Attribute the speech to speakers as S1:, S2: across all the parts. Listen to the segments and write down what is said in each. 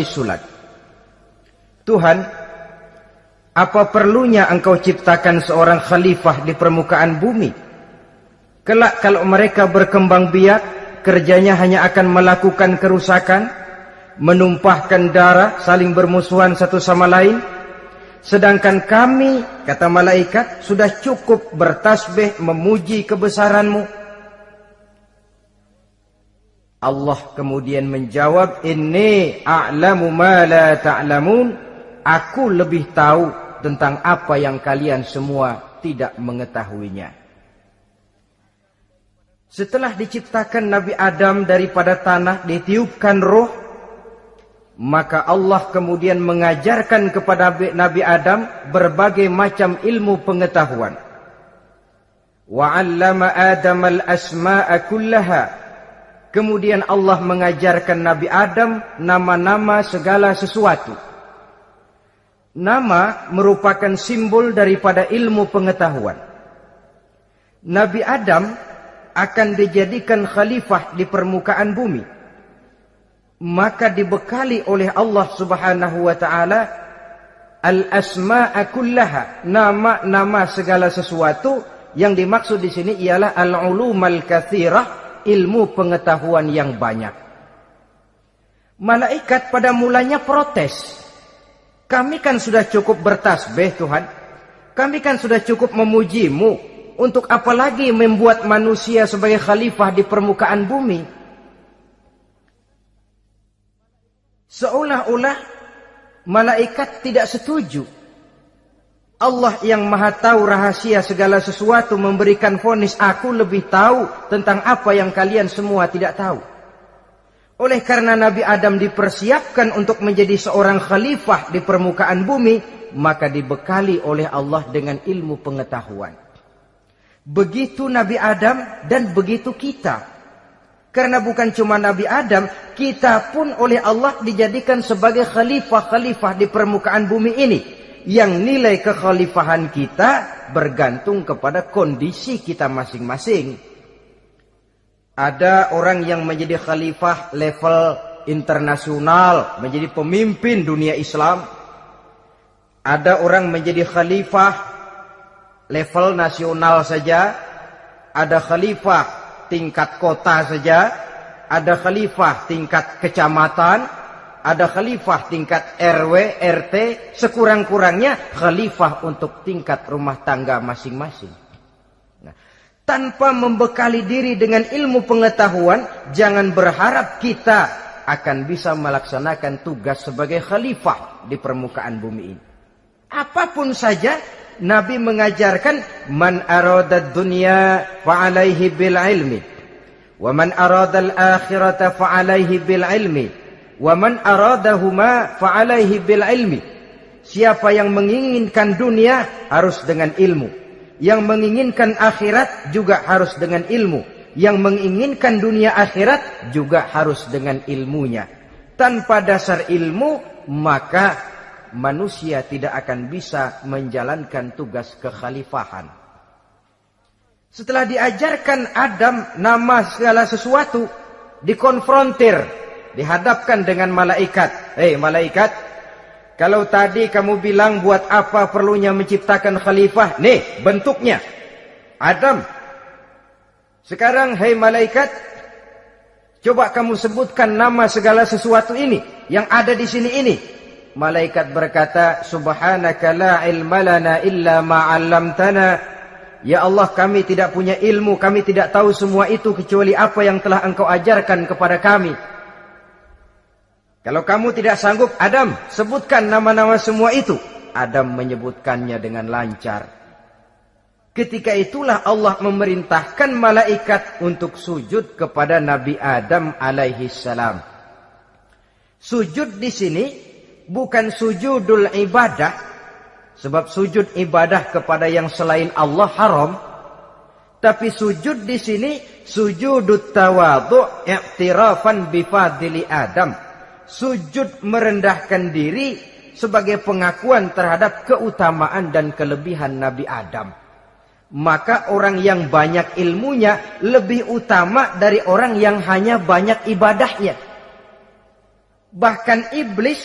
S1: Sulat. Tuhan, apa perlunya engkau ciptakan seorang khalifah di permukaan bumi? Kelak kalau mereka berkembang biak, kerjanya hanya akan melakukan kerusakan, menumpahkan darah, saling bermusuhan satu sama lain. Sedangkan kami, kata malaikat, sudah cukup bertasbih memuji kebesaran-Mu. Allah kemudian menjawab, Inni a'lamu ma la ta'lamun. Aku lebih tahu tentang apa yang kalian semua tidak mengetahuinya. Setelah diciptakan Nabi Adam daripada tanah, ditiupkan roh, maka Allah kemudian mengajarkan kepada Nabi Adam berbagai macam ilmu pengetahuan. Wa 'allama Adam al-asma'a kullaha. Kemudian Allah mengajarkan Nabi Adam nama-nama segala sesuatu. Nama merupakan simbol daripada ilmu pengetahuan. Nabi Adam akan dijadikan khalifah di permukaan bumi. Maka dibekali oleh Allah Subhanahu wa taala al-asma'a kullaha, nama-nama segala sesuatu. Yang dimaksud di sini ialah al-ulumal katsirah, ilmu pengetahuan yang banyak. Malaikat pada mulanya protes. Kami kan sudah cukup bertasbih Tuhan. Kami kan sudah cukup memuji-Mu. Untuk apa lagi membuat manusia sebagai khalifah di permukaan bumi? Seolah-olah malaikat tidak setuju. Allah yang maha tahu rahasia segala sesuatu memberikan vonis, aku lebih tahu tentang apa yang kalian semua tidak tahu. Oleh karena Nabi Adam dipersiapkan untuk menjadi seorang khalifah di permukaan bumi, maka dibekali oleh Allah dengan ilmu pengetahuan. Begitu Nabi Adam dan begitu kita. Karena bukan cuma Nabi Adam, kita pun oleh Allah dijadikan sebagai khalifah-khalifah di permukaan bumi ini. Yang nilai kekhalifahan kita bergantung kepada kondisi kita masing-masing. Ada orang yang menjadi khalifah level internasional, menjadi pemimpin dunia Islam. Ada orang menjadi khalifah level nasional saja. Ada khalifah tingkat kota saja. Ada khalifah tingkat kecamatan. Ada khalifah tingkat RW, RT, sekurang-kurangnya khalifah untuk tingkat rumah tangga masing-masing. Nah, tanpa membekali diri dengan ilmu pengetahuan, jangan berharap kita akan bisa melaksanakan tugas sebagai khalifah di permukaan bumi ini. Apapun saja, Nabi mengajarkan, Man aradad dunya fa'alaihi bil ilmi, wa man aradal akhirata fa'alaihi bil ilmi, wa man aradahuma fa'alaihi bil ilmi. Siapa yang menginginkan dunia harus dengan ilmu. Yang menginginkan akhirat juga harus dengan ilmu. Yang menginginkan dunia akhirat juga harus dengan ilmunya. Tanpa dasar ilmu, maka manusia tidak akan bisa menjalankan tugas kekhalifahan. Setelah diajarkan Adam nama segala sesuatu, dikonfrontir, dihadapkan dengan malaikat. Hei malaikat, kalau tadi kamu bilang buat apa perlunya menciptakan khalifah? Nih bentuknya Adam. Sekarang hei malaikat, coba kamu sebutkan nama segala sesuatu ini yang ada di sini ini. Malaikat berkata, Subhanaka la ilma lana illa ma 'allamtana. Ya Allah, kami tidak punya ilmu, kami tidak tahu semua itu kecuali apa yang telah Engkau ajarkan kepada kami. Kalau kamu tidak sanggup, Adam, sebutkan nama-nama semua itu. Adam menyebutkannya dengan lancar. Ketika itulah Allah memerintahkan malaikat untuk sujud kepada Nabi Adam alaihi salam. Sujud di sini bukan sujudul ibadah, sebab sujud ibadah kepada yang selain Allah haram. Tapi sujud di sini sujudut tawadhu' i'tirafan bi fadli Adam. Sujud merendahkan diri sebagai pengakuan terhadap keutamaan dan kelebihan Nabi Adam. Maka orang yang banyak ilmunya lebih utama dari orang yang hanya banyak ibadahnya. Bahkan iblis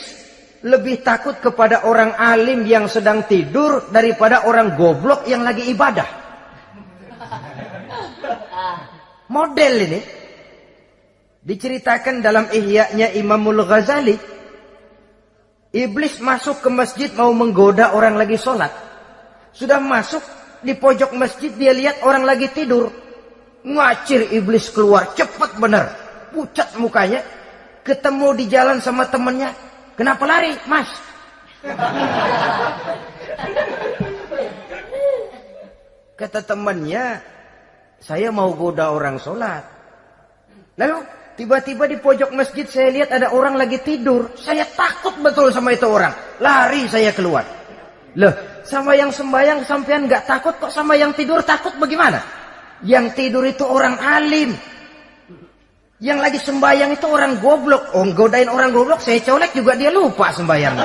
S1: lebih takut kepada orang alim yang sedang tidur daripada orang goblok yang lagi ibadah. Model ini diceritakan dalam Ihya-nya Imamul Ghazali. Iblis masuk ke masjid mau menggoda orang lagi sholat. Sudah masuk di pojok masjid, dia lihat orang lagi tidur. Ngacir iblis keluar, cepat benar. Pucat mukanya. Ketemu di jalan sama temennya. Kenapa lari, Mas? Kata temannya, saya mau goda orang sholat. Lalu tiba-tiba di pojok masjid saya lihat ada orang lagi tidur. Saya takut betul sama itu orang. Lari saya keluar. Loh, sama yang sembahyang sampean nggak takut, kok sama yang tidur takut bagaimana? Yang tidur itu orang alim. Yang lagi sembahyang itu orang goblok. Oh, godain orang goblok, saya colek juga dia lupa sembahyang.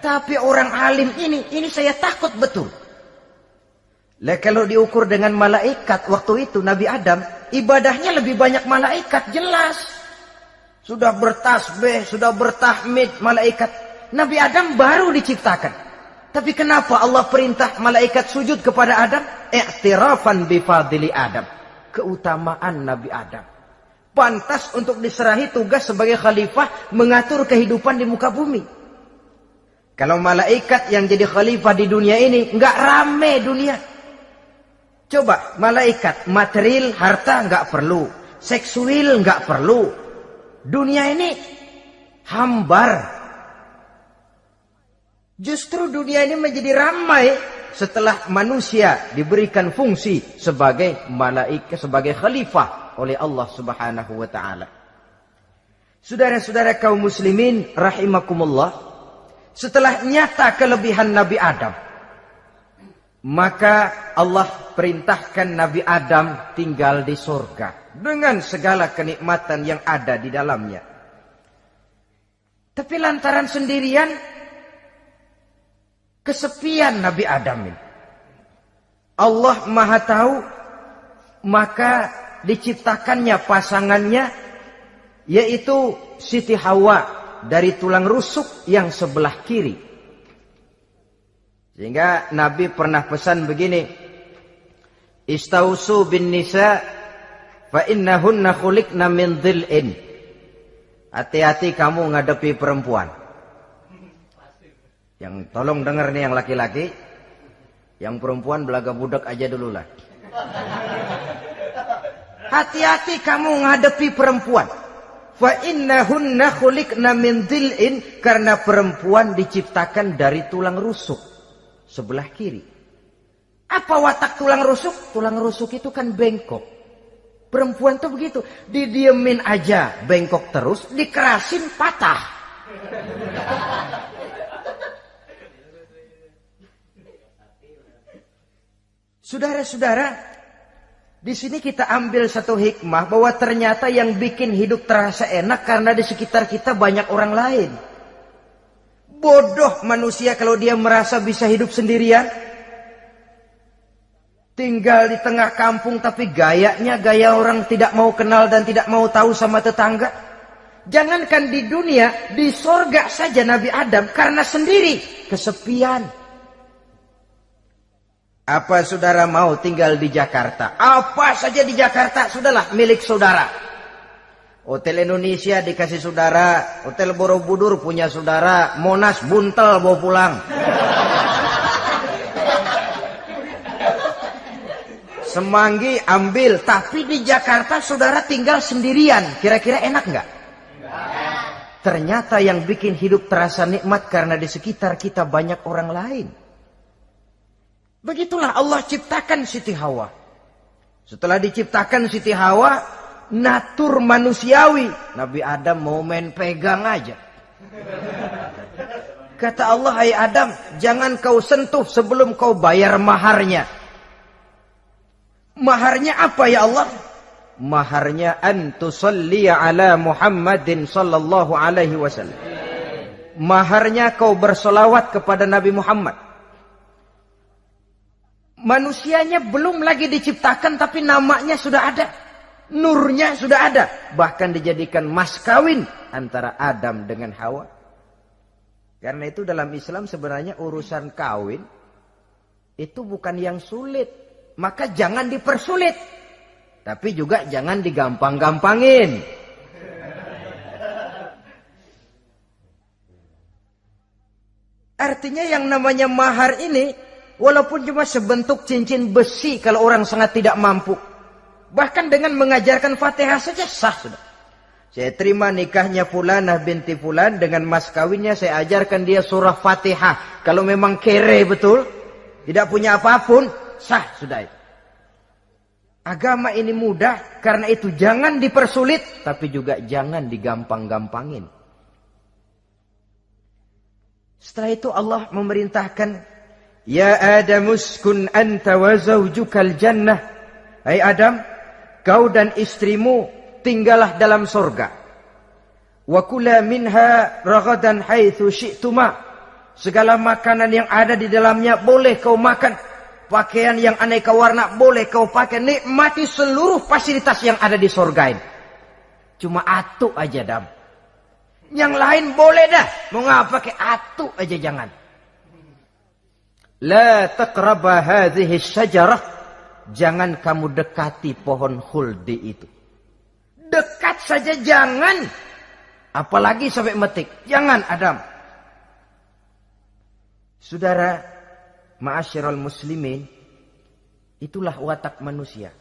S1: Tapi orang alim ini saya takut betul. Lah kalau diukur dengan malaikat waktu itu Nabi Adam, ibadahnya lebih banyak malaikat, jelas. Sudah bertasbih, sudah bertahmid malaikat. Nabi Adam baru diciptakan. Tapi kenapa Allah perintah malaikat sujud kepada Adam? I'tirafan bifadili Adam. Keutamaan Nabi Adam. Pantas untuk diserahi tugas sebagai khalifah mengatur kehidupan di muka bumi. Kalau malaikat yang jadi khalifah di dunia ini, nggak rame dunia. Coba, malaikat, material, harta nggak perlu. Seksual nggak perlu. Dunia ini hambar. Justru dunia ini menjadi ramai setelah manusia diberikan fungsi sebagai malaikat, sebagai khalifah oleh Allah Subhanahu wa taala. Saudara-saudara kaum muslimin rahimakumullah, setelah nyata kelebihan Nabi Adam, maka Allah perintahkan Nabi Adam tinggal di surga dengan segala kenikmatan yang ada di dalamnya. Tapi lantaran sendirian, kesepian Nabi Adam ini. Allah Maha Tahu, maka diciptakannya pasangannya, yaitu Siti Hawa dari tulang rusuk yang sebelah kiri. Sehingga Nabi pernah pesan begini, Istausu bin nisa fa innahunna khuliqna min dhil'in. Hati-hati kamu ngadepi perempuan. Yang tolong dengar nih yang laki-laki, yang perempuan belaga budak aja dulu lah. Hati-hati kamu ngadepi perempuan. Fa innahunna khuliqna min dhil'in, karena perempuan diciptakan dari tulang rusuk sebelah kiri. Apa watak tulang rusuk? Tulang rusuk itu kan bengkok. Perempuan tuh begitu, didiemin aja bengkok terus, dikerasin patah. Saudara-saudara, di sini kita ambil satu hikmah bahwa ternyata yang bikin hidup terasa enak karena di sekitar kita banyak orang lain. Bodoh manusia kalau dia merasa bisa hidup sendirian. Tinggal di tengah kampung tapi gayanya gaya orang tidak mau kenal dan tidak mau tahu sama tetangga. Jangankan di dunia, di sorga saja Nabi Adam karena sendiri, kesepian. Apa saudara mau tinggal di Jakarta? Apa saja di Jakarta, sudahlah milik saudara. Hotel Indonesia dikasih saudara, Hotel Borobudur punya saudara, Monas buntel bawa pulang. Semanggi ambil, tapi di Jakarta saudara tinggal sendirian. Kira-kira enak nggak? Ternyata yang bikin hidup terasa nikmat karena di sekitar kita banyak orang lain. Begitulah Allah ciptakan Siti Hawa. Setelah diciptakan Siti Hawa, natur manusiawi. Nabi Adam mau main pegang aja. Kata Allah, hai Adam, jangan kau sentuh sebelum kau bayar maharnya. Maharnya apa ya Allah? Maharnya antusalliya ala Muhammadin sallallahu alaihi wasallam. Maharnya kau bersolawat kepada Nabi Muhammad. Manusianya belum lagi diciptakan tapi namanya sudah ada. Nurnya sudah ada. Bahkan dijadikan mas kawin antara Adam dengan Hawa. Karena itu dalam Islam sebenarnya urusan kawin itu bukan yang sulit. Maka jangan dipersulit. Tapi juga jangan digampang-gampangin. Artinya yang namanya mahar ini, walaupun cuma sebentuk cincin besi kalau orang sangat tidak mampu. Bahkan dengan mengajarkan Fatihah saja sah sudah. Saya terima nikahnya Fulanah binti Fulan, dengan mas kawinnya saya ajarkan dia surah Fatihah. Kalau memang kere betul, tidak punya apapun, sah sudah itu. Agama ini mudah, karena itu jangan dipersulit, tapi juga jangan digampang-gampangin. Setelah itu Allah memerintahkan, Ya Adam uskun anta wa zawjukal jannah. Hai Adam, kau dan istrimu tinggallah dalam surga. Wa kula minha ragadan haitsu syi'tuma. Segala makanan yang ada di dalamnya boleh kau makan. Pakaian yang aneka warna boleh kau pakai. Nikmati seluruh fasilitas yang ada di surga ini. Cuma atu aja Adam. Yang lain boleh dah. Mau ngapa pakai atu aja jangan. La taqraba hadhihi syajarah. Jangan kamu dekati pohon khuldi itu. Dekat saja jangan. Apalagi sampai metik. Jangan Adam. Saudara, ma'asyiral muslimin, itulah watak manusia.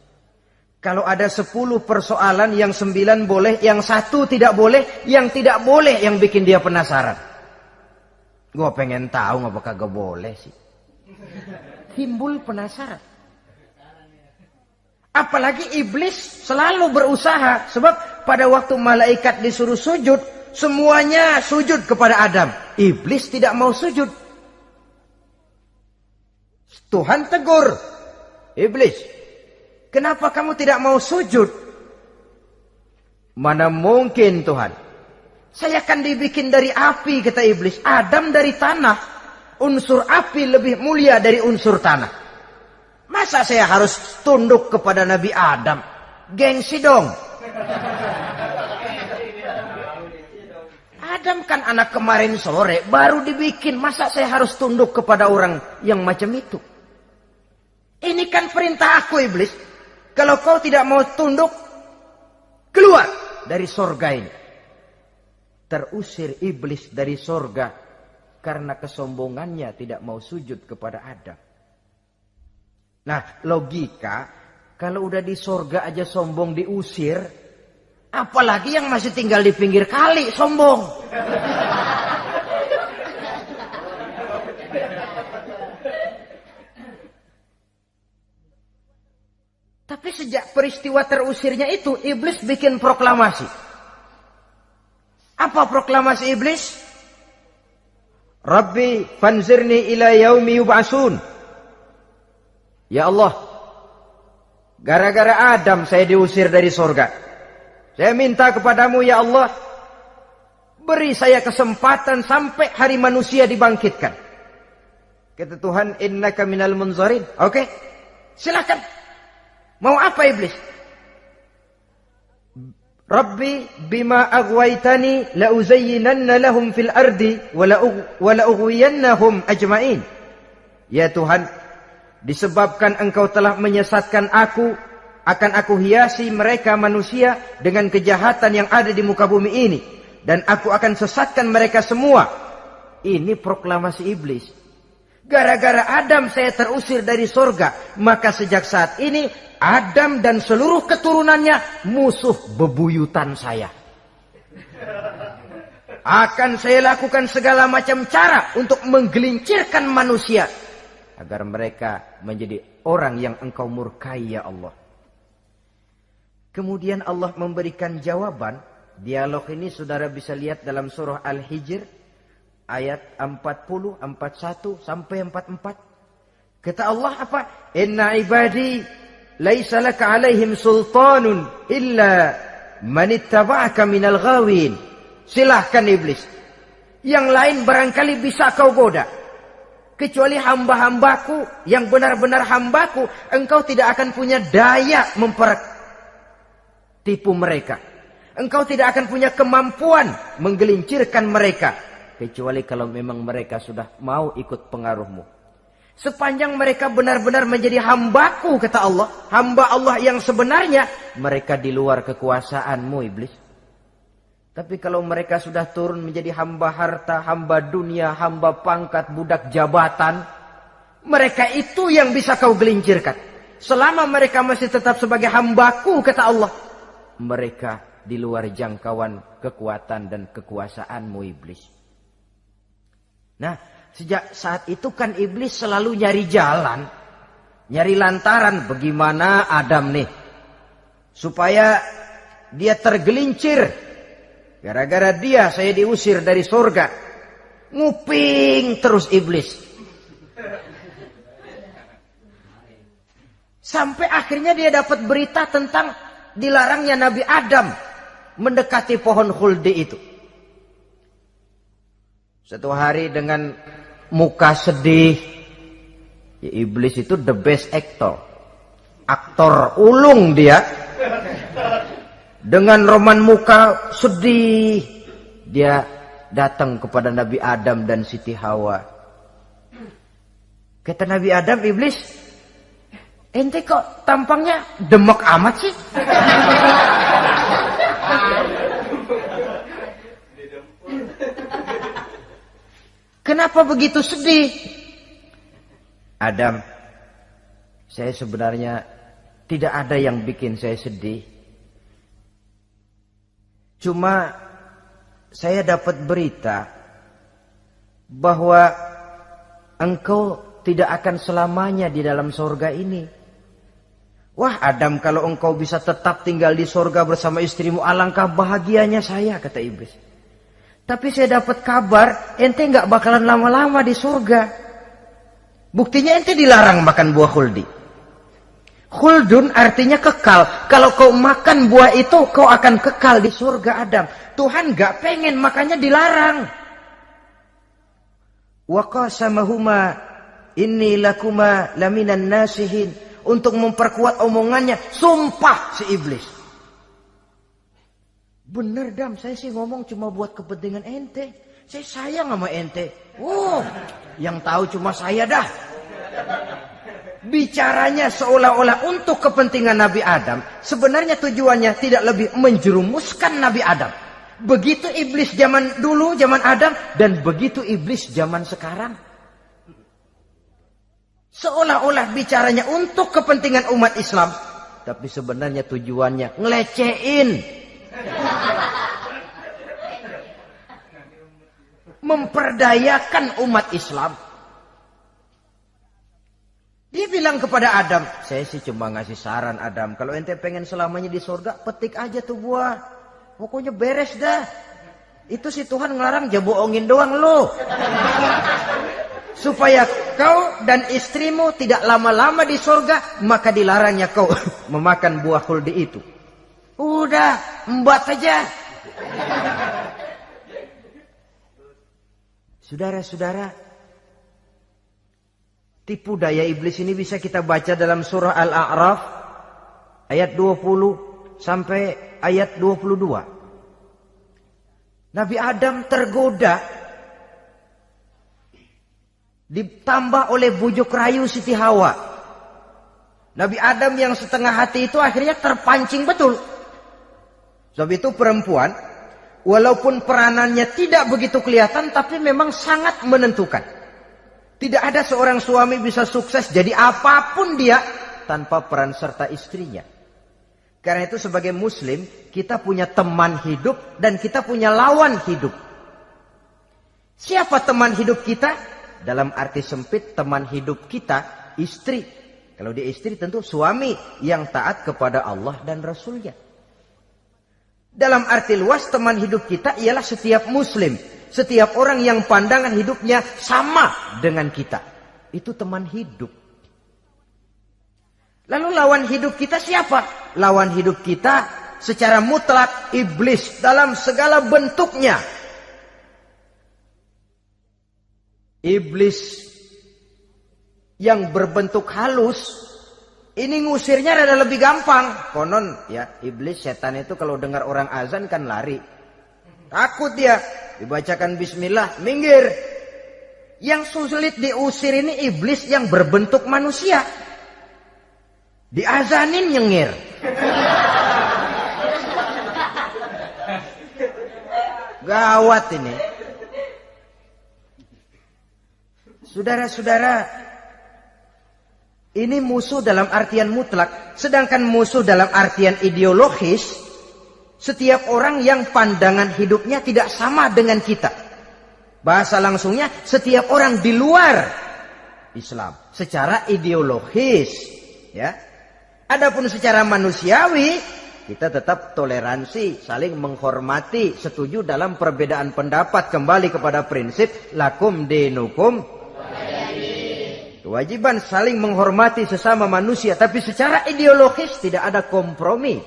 S1: Kalau ada 10 persoalan, yang 9 boleh, yang 1 tidak boleh, yang tidak boleh yang bikin dia penasaran. Gue pengen tahu ngapa kagak boleh sih. Timbul penasaran. Apalagi iblis selalu berusaha. Sebab pada waktu malaikat disuruh sujud, semuanya sujud kepada Adam. Iblis tidak mau sujud. Tuhan tegur. Iblis, kenapa kamu tidak mau sujud? Mana mungkin Tuhan. Saya kan dibikin dari api, kata iblis. Adam dari tanah. Unsur api lebih mulia dari unsur tanah. Masa saya harus tunduk kepada Nabi Adam? Gengsi dong. Adam kan anak kemarin sore, baru dibikin. Masa saya harus tunduk kepada orang yang macam itu? Ini kan perintah aku iblis. Kalau kau tidak mau tunduk, keluar dari sorga ini. Terusir iblis dari sorga karena kesombongannya tidak mau sujud kepada Adam. Nah, logika, kalau udah di sorga aja sombong diusir, apalagi yang masih tinggal di pinggir kali sombong. Tapi sejak peristiwa terusirnya itu, iblis bikin proklamasi. Apa proklamasi iblis? Rabbi fanzirni ila yaumi yub'asun. Ya Allah, gara-gara Adam saya diusir dari surga. Saya minta kepadamu ya Allah, beri saya kesempatan sampai hari manusia dibangkitkan. Kata Tuhan, innaka minal munzarin. Oke, silakan. Mau apa iblis? Rabbi bima aghwaytani la uzayyinanna lahum fil ardi wa la ughwiyannahum ajma'in. Ya Tuhan, disebabkan engkau telah menyesatkan aku, akan aku hiasi mereka manusia dengan kejahatan yang ada di muka bumi ini, dan aku akan sesatkan mereka semua. Ini proklamasi iblis. Gara-gara Adam saya terusir dari surga, maka sejak saat ini Adam dan seluruh keturunannya musuh bebuyutan saya. Akan saya lakukan segala macam cara untuk menggelincirkan manusia agar mereka menjadi orang yang engkau murkai ya Allah. Kemudian Allah memberikan jawaban. Dialog ini saudara bisa lihat dalam surah Al-Hijr ayat 40, 41 sampai 44. Kata Allah apa? Inna ibadi laisa laka alaihim sultanun illa man ittaba'aka minal ghawin. Silahkan iblis. Yang lain barangkali bisa kau goda. Kecuali hamba-hambaku yang benar-benar hambaku, engkau tidak akan punya daya tipu mereka. Engkau tidak akan punya kemampuan menggelincirkan mereka. Kecuali kalau memang mereka sudah mau ikut pengaruhmu. Sepanjang mereka benar-benar menjadi hambaku, kata Allah. Hamba Allah yang sebenarnya. Mereka di luar kekuasaanmu, iblis. Tapi kalau mereka sudah turun menjadi hamba harta, hamba dunia, hamba pangkat, budak jabatan. Mereka itu yang bisa kau gelincirkan. Selama mereka masih tetap sebagai hambaku, kata Allah. Mereka di luar jangkauan kekuatan dan kekuasaanmu, iblis. Nah, sejak saat itu kan iblis selalu nyari jalan. Nyari lantaran bagaimana Adam nih. Supaya dia tergelincir. Gara-gara dia saya diusir dari surga. Nguping terus iblis. Sampai akhirnya dia dapat berita tentang dilarangnya Nabi Adam mendekati pohon khuldi itu. Satu hari dengan muka sedih. Ya, iblis itu the best actor. Aktor ulung dia. Dengan roman muka sedih. Dia datang kepada Nabi Adam dan Siti Hawa. Kata Nabi Adam, iblis, ente kok tampangnya demek amat sih? Kenapa begitu sedih? Adam, saya sebenarnya tidak ada yang bikin saya sedih. Cuma saya dapat berita bahwa engkau tidak akan selamanya di dalam surga ini. Wah Adam, kalau engkau bisa tetap tinggal di surga bersama istrimu, alangkah bahagianya saya, kata iblis. Tapi saya dapat kabar, ente nggak bakalan lama-lama di surga. Buktinya ente dilarang makan buah khuldi. Khuldun artinya kekal. Kalau kau makan buah itu, kau akan kekal di surga, Adam. Tuhan nggak pengen, makanya dilarang. Wa qasamahuma inni lakuma laminan nasihin. Untuk memperkuat omongannya, sumpah si iblis. Bener Dam, saya sih ngomong cuma buat kepentingan ente. Saya sayang sama ente. Oh, yang tahu cuma saya dah. Bicaranya seolah-olah untuk kepentingan Nabi Adam. Sebenarnya tujuannya tidak lebih menjerumuskan Nabi Adam. Begitu iblis zaman dulu, zaman Adam. Dan begitu iblis zaman sekarang. Seolah-olah bicaranya untuk kepentingan umat Islam. Tapi sebenarnya tujuannya ngelecehin. Memperdayakan umat Islam. Dia bilang kepada Adam, saya sih cuma ngasih saran Adam, kalau ente pengen selamanya di surga, petik aja tuh buah. Pokoknya beres dah. Itu si Tuhan ngelarang, ya bohongin doang lo. Supaya kau dan istrimu tidak lama-lama di surga, maka dilarangnya kau memakan buah khuldi itu. Udah, embat aja. Saudara-saudara, tipu daya iblis ini bisa kita baca dalam surah Al-A'raf ayat 20 sampai ayat 22. Nabi Adam tergoda, ditambah oleh bujuk rayu Siti Hawa. Nabi Adam yang setengah hati itu akhirnya terpancing betul. Sebab itu perempuan, walaupun peranannya tidak begitu kelihatan, tapi memang sangat menentukan. Tidak ada seorang suami bisa sukses jadi apapun dia tanpa peran serta istrinya. Karena itu sebagai muslim, kita punya teman hidup dan kita punya lawan hidup. Siapa teman hidup kita? Dalam arti sempit, teman hidup kita istri. Kalau dia istri tentu suami yang taat kepada Allah dan Rasulnya. Dalam arti luas, teman hidup kita ialah setiap muslim. Setiap orang yang pandangan hidupnya sama dengan kita. Itu teman hidup. Lalu lawan hidup kita siapa? Lawan hidup kita secara mutlak iblis dalam segala bentuknya. Iblis yang berbentuk halus, Ini ngusirnya ada lebih gampang. Konon ya, iblis setan itu kalau dengar orang azan kan lari. Takut dia. Dibacakan bismillah, minggir. Yang sulit diusir ini iblis yang berbentuk manusia. Diazanin nyengir. Gawat ini. Saudara-saudara, ini musuh dalam artian mutlak. Sedangkan musuh dalam artian ideologis, setiap orang yang pandangan hidupnya tidak sama dengan kita. Bahasa langsungnya, setiap orang di luar Islam. Secara ideologis. Ya. Adapun secara manusiawi, kita tetap toleransi, saling menghormati, setuju dalam perbedaan pendapat. Kembali kepada prinsip, lakum dinukum. Kewajiban saling menghormati sesama manusia. Tapi secara ideologis tidak ada kompromi.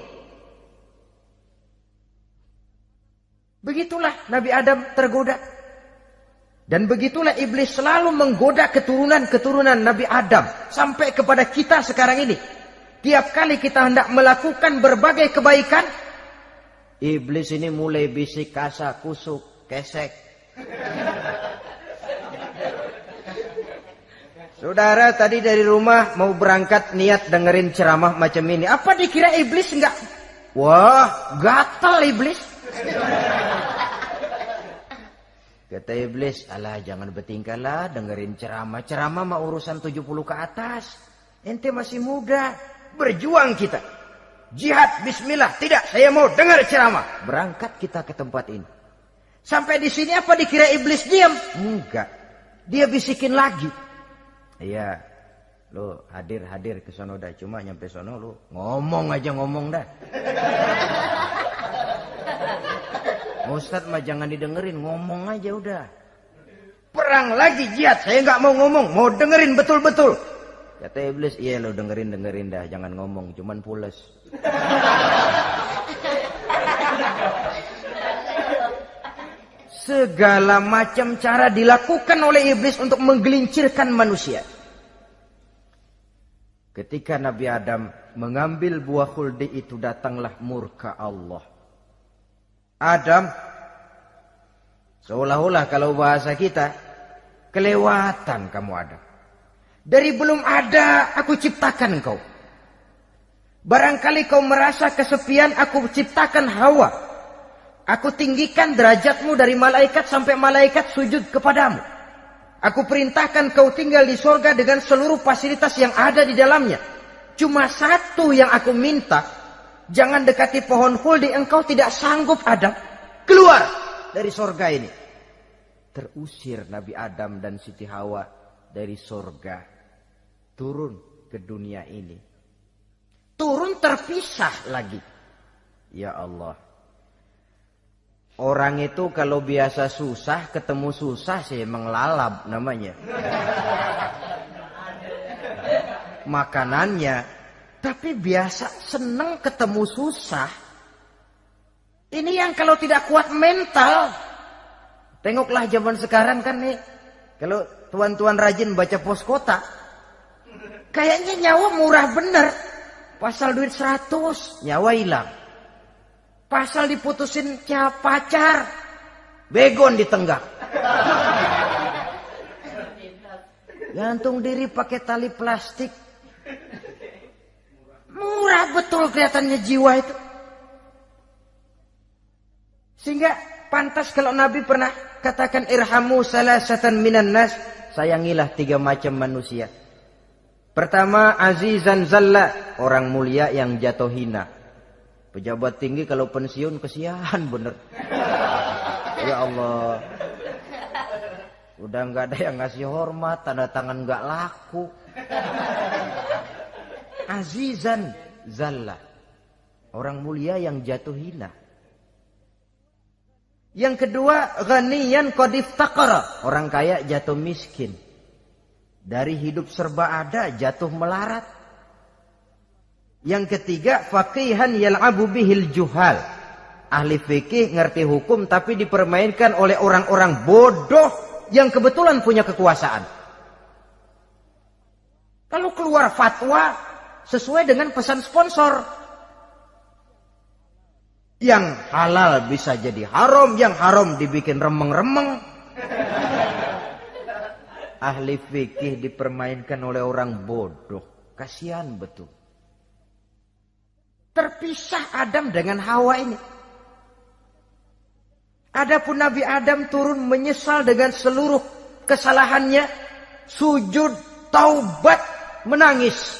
S1: Begitulah Nabi Adam tergoda. Dan begitulah iblis selalu menggoda keturunan-keturunan Nabi Adam. Sampai kepada kita sekarang ini. Tiap kali kita hendak melakukan berbagai kebaikan, iblis ini mulai bisik, kasa, kusuk, kesek. Saudara tadi dari rumah mau berangkat niat dengerin ceramah macam ini. Apa dikira iblis enggak? Wah, gatal iblis. Kata iblis, alah jangan bertingkah lah dengerin ceramah. Ceramah mah urusan 70 ke atas. Ente masih muda. Berjuang kita. Jihad, bismillah. Tidak, saya mau dengar ceramah. Berangkat kita ke tempat ini. Sampai di sini apa dikira iblis diam? Enggak. Dia bisikin lagi. Iya, lo hadir ke sono dah. Cuma nyampe sono lo ngomong aja ngomong dah. Ustadz mah jangan didengerin, ngomong aja udah. Perang lagi jihad, saya nggak mau ngomong, mau dengerin betul-betul. Kata iblis, iya lo dengerin dah, jangan ngomong, cuman pules. Segala macam cara dilakukan oleh iblis untuk menggelincirkan manusia. Ketika Nabi Adam mengambil buah khuldi itu, datanglah murka Allah. Adam, seolah-olah kalau bahasa kita, kelewatan kamu Adam. Dari belum ada aku ciptakan kau. Barangkali kau merasa kesepian, aku ciptakan Hawa. Aku tinggikan derajatmu dari malaikat sampai malaikat sujud kepadamu. Aku perintahkan kau tinggal di sorga dengan seluruh fasilitas yang ada di dalamnya. Cuma satu yang aku minta, jangan dekati pohon khuldi, engkau tidak sanggup Adam. Keluar dari sorga ini. Terusir Nabi Adam dan Siti Hawa dari sorga. Turun ke dunia ini. Turun terpisah lagi. Ya Allah. Orang itu kalau biasa susah, ketemu susah sih menglalap namanya. Makanannya. Tapi biasa seneng ketemu susah. Ini yang kalau tidak kuat mental. Tengoklah zaman sekarang kan nih. Kalau tuan-tuan rajin baca pos kota. Kayaknya nyawa murah bener. Pasal duit 100, nyawa hilang. Pasal diputusin pacar, begon ditenggak. Gantung diri pakai tali plastik. Murah betul kelihatannya jiwa itu. Sehingga pantas kalau Nabi pernah katakan irhamu salasatan minan nas, sayangilah 3 macam manusia. Pertama, azizan zalla, orang mulia yang jatuh hina. Pejabat tinggi kalau pensiun kesian bener. Ya Allah. Udah nggak ada yang ngasih hormat, tanda tangan nggak laku. Azizan zalla. Orang mulia yang jatuh hina. Yang kedua, ghaniyan qad iftaqara. Orang kaya jatuh miskin. Dari hidup serba ada jatuh melarat. Yang ketiga, faqihan yal'abu bihil juhal. Ahli fikih ngerti hukum tapi dipermainkan oleh orang-orang bodoh yang kebetulan punya kekuasaan. Kalau keluar fatwa, sesuai dengan pesan sponsor. Yang halal bisa jadi haram, yang haram dibikin remeng-remeng. Ahli fikih dipermainkan oleh orang bodoh. Kasihan betul. Terpisah Adam dengan Hawa ini. Adapun Nabi Adam turun menyesal dengan seluruh kesalahannya, sujud, taubat, menangis.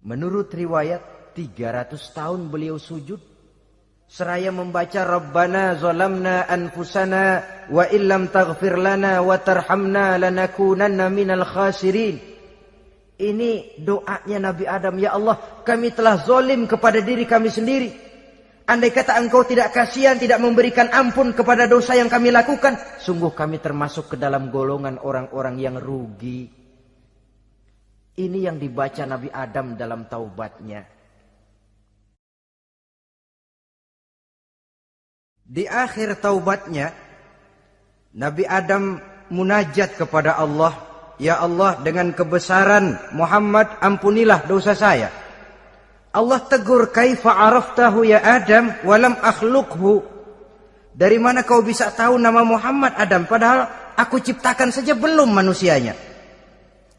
S1: Menurut riwayat 300 tahun beliau sujud seraya membaca Rabbana zalamna anfusana wa illam taghfir lana wa tarhamna lanakunanna minal khasirin. Ini doanya Nabi Adam, ya Allah, kami telah zalim kepada diri kami sendiri. Andai kata engkau tidak kasihan, tidak memberikan ampun kepada dosa yang kami lakukan, sungguh kami termasuk ke dalam golongan orang-orang yang rugi. Ini yang dibaca Nabi Adam dalam taubatnya. Di akhir taubatnya, Nabi Adam munajat kepada Allah, ya Allah, dengan kebesaran Muhammad ampunilah dosa saya. Allah tegur, kaifa araftahu ya Adam walam akhluqhu. Dari mana kau bisa tahu nama Muhammad Adam padahal aku ciptakan saja belum manusianya.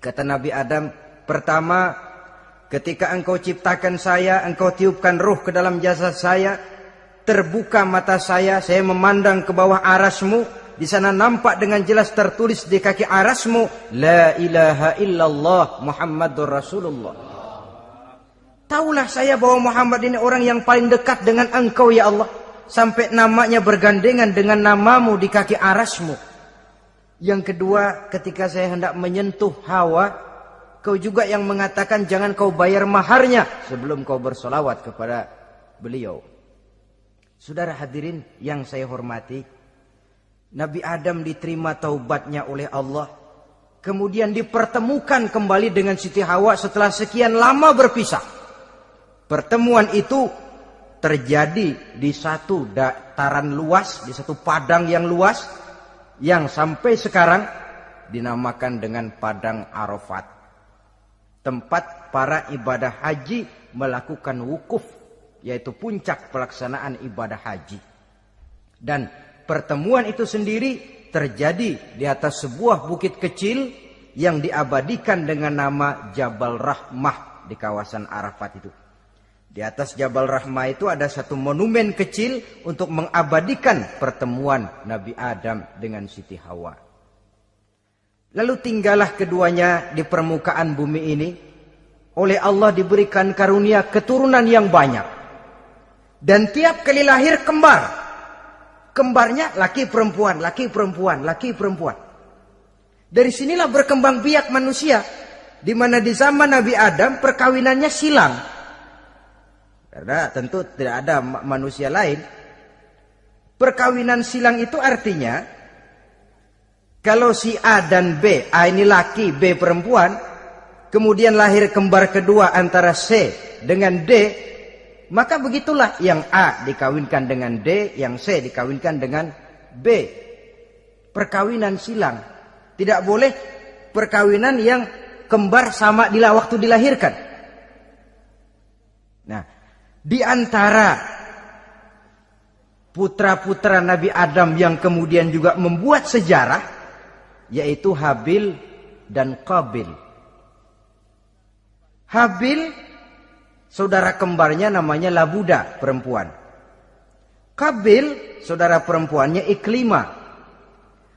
S1: Kata Nabi Adam, pertama, ketika engkau ciptakan saya, engkau tiupkan ruh ke dalam jasad saya, terbuka mata saya memandang ke bawah arasmu. Di sana nampak dengan jelas tertulis di kaki arasmu, la ilaha illallah Muhammadur Rasulullah. Taulah saya bahwa Muhammad ini orang yang paling dekat dengan engkau ya Allah. Sampai namanya bergandengan dengan namamu di kaki arasmu. Yang kedua, ketika saya hendak menyentuh Hawa, kau juga yang mengatakan jangan kau bayar maharnya sebelum kau bersolawat kepada beliau. Saudara hadirin yang saya hormati, Nabi Adam diterima taubatnya oleh Allah. Kemudian dipertemukan kembali dengan Siti Hawa setelah sekian lama berpisah. Pertemuan itu terjadi di satu dataran luas, di satu padang yang luas, yang sampai sekarang dinamakan dengan Padang Arafat. Tempat para ibadah haji melakukan wukuf, yaitu puncak pelaksanaan ibadah haji. Dan pertemuan itu sendiri terjadi di atas sebuah bukit kecil yang diabadikan dengan nama Jabal Rahmah di kawasan Arafat itu. Di atas Jabal Rahmah itu ada satu monumen kecil untuk mengabadikan pertemuan Nabi Adam dengan Siti Hawa. Lalu tinggallah keduanya di permukaan bumi ini. Oleh Allah diberikan karunia keturunan yang banyak. Dan tiap kali lahir kembar. Kembarnya laki perempuan, laki perempuan, laki perempuan. Dari sinilah berkembang biak manusia. Di mana di zaman Nabi Adam perkawinannya silang. Karena tentu tidak ada manusia lain. Perkawinan silang itu artinya, kalau si A dan B, A ini laki, B perempuan, kemudian lahir kembar kedua antara C dengan D, maka begitulah yang A dikawinkan dengan D, yang C dikawinkan dengan B. Perkawinan silang. Tidak boleh perkawinan yang kembar sama waktu dilahirkan. Nah, di antara putra-putra Nabi Adam yang kemudian juga membuat sejarah, yaitu Habil dan Qabil. Habil, saudara kembarnya namanya Labuda, perempuan. Qabil, saudara perempuannya Iklimah.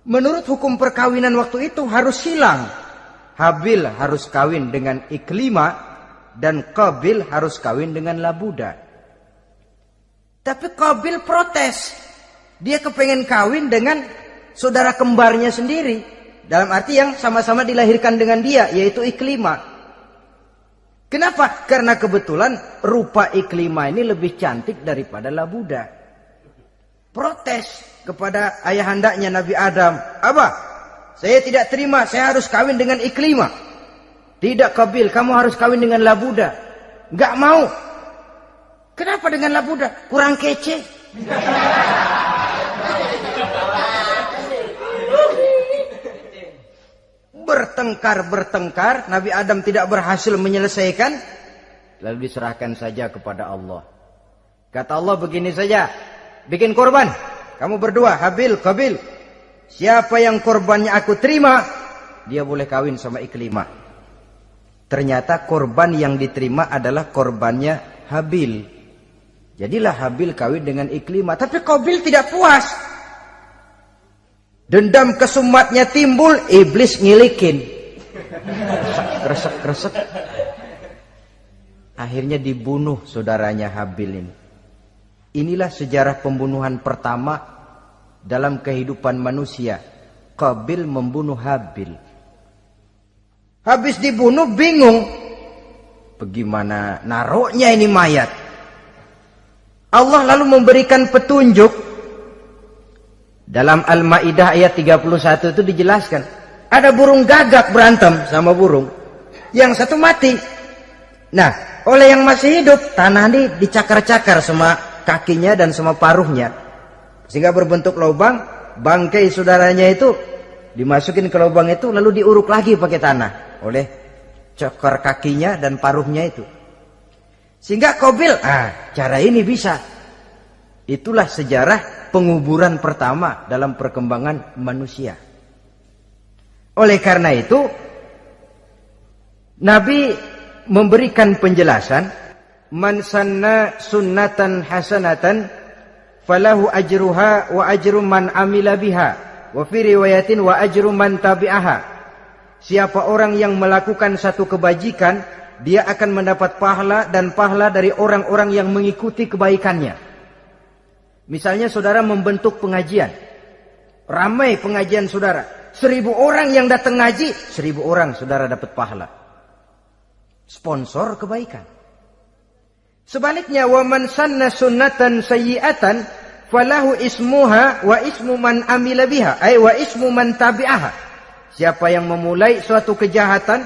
S1: Menurut hukum perkawinan waktu itu harus silang. Habil harus kawin dengan Iklimah dan Qabil harus kawin dengan Labuda. Tapi Qabil protes. Dia kepengen kawin dengan saudara kembarnya sendiri. Dalam arti yang sama-sama dilahirkan dengan dia, yaitu Iklimah. Kenapa? Karena kebetulan rupa Iklimah ini lebih cantik daripada Labuda. Protes kepada ayahandanya Nabi Adam. Abah, saya tidak terima, saya harus kawin dengan Iklimah. Tidak Qabil, kamu harus kawin dengan Labuda. Enggak mau. Kenapa dengan Labuda? Kurang kece. bertengkar, Nabi Adam tidak berhasil menyelesaikan, lalu diserahkan saja kepada Allah. Kata Allah begini saja, bikin korban, kamu berdua, Habil, Qabil. Siapa yang korbannya aku terima, dia boleh kawin sama Iklimah. Ternyata korban yang diterima adalah korbannya Habil. Jadilah Habil kawin dengan Iklimah. Tapi Qabil tidak puas. Dendam kesumatnya timbul, iblis ngilikin. Kresek. Akhirnya dibunuh saudaranya Habil ini. Inilah sejarah pembunuhan pertama dalam kehidupan manusia. Qabil membunuh Habil. Habis dibunuh bingung. Bagaimana naruhnya ini mayat? Allah lalu memberikan petunjuk. Dalam Al-Maidah ayat 31 itu dijelaskan. Ada burung gagak berantem sama burung. Yang satu mati. Nah, oleh yang masih hidup, tanah ini dicakar-cakar sama kakinya dan sama paruhnya. Sehingga berbentuk lubang, bangkai saudaranya itu dimasukin ke lubang itu lalu diuruk lagi pakai tanah. Oleh cakar kakinya dan paruhnya itu. Sehingga Qabil, cara ini bisa. Itulah sejarah penguburan pertama dalam perkembangan manusia. Oleh karena itu, Nabi memberikan penjelasan, man sanna sunnatan hasanatan falahu ajruha wa ajru man amila biha wa fi riwayatin wa ajru man tabi'aha. Siapa orang yang melakukan satu kebajikan, dia akan mendapat pahala dan pahala dari orang-orang yang mengikuti kebaikannya. Misalnya saudara membentuk pengajian. Ramai pengajian saudara. 1000 orang yang datang ngaji, 1000 orang saudara dapat pahala. Sponsor kebaikan. Sebaliknya, wa man sanna sunnatan sayyi'atan falahu ismuha wa ismu man amila biha, ay wa ismu man tabi'aha. Siapa yang memulai suatu kejahatan,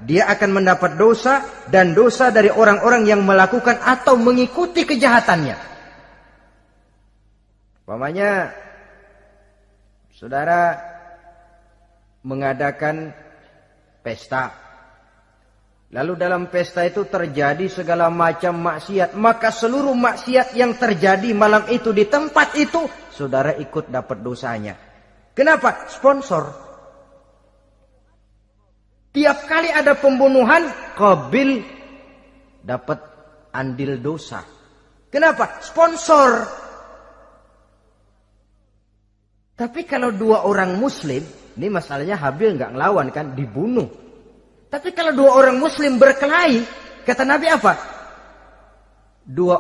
S1: dia akan mendapat dosa dan dosa dari orang-orang yang melakukan atau mengikuti kejahatannya. Umpamanya saudara mengadakan pesta. Lalu dalam pesta itu terjadi segala macam maksiat. Maka seluruh maksiat yang terjadi malam itu di tempat itu, saudara ikut dapat dosanya. Kenapa? Sponsor. Tiap kali ada pembunuhan, Qabil dapat andil dosa. Kenapa? Sponsor. Tapi kalau 2 orang muslim, ini masalahnya Habil nggak ngelawan kan, dibunuh. Tapi kalau 2 orang muslim berkelahi, kata Nabi apa?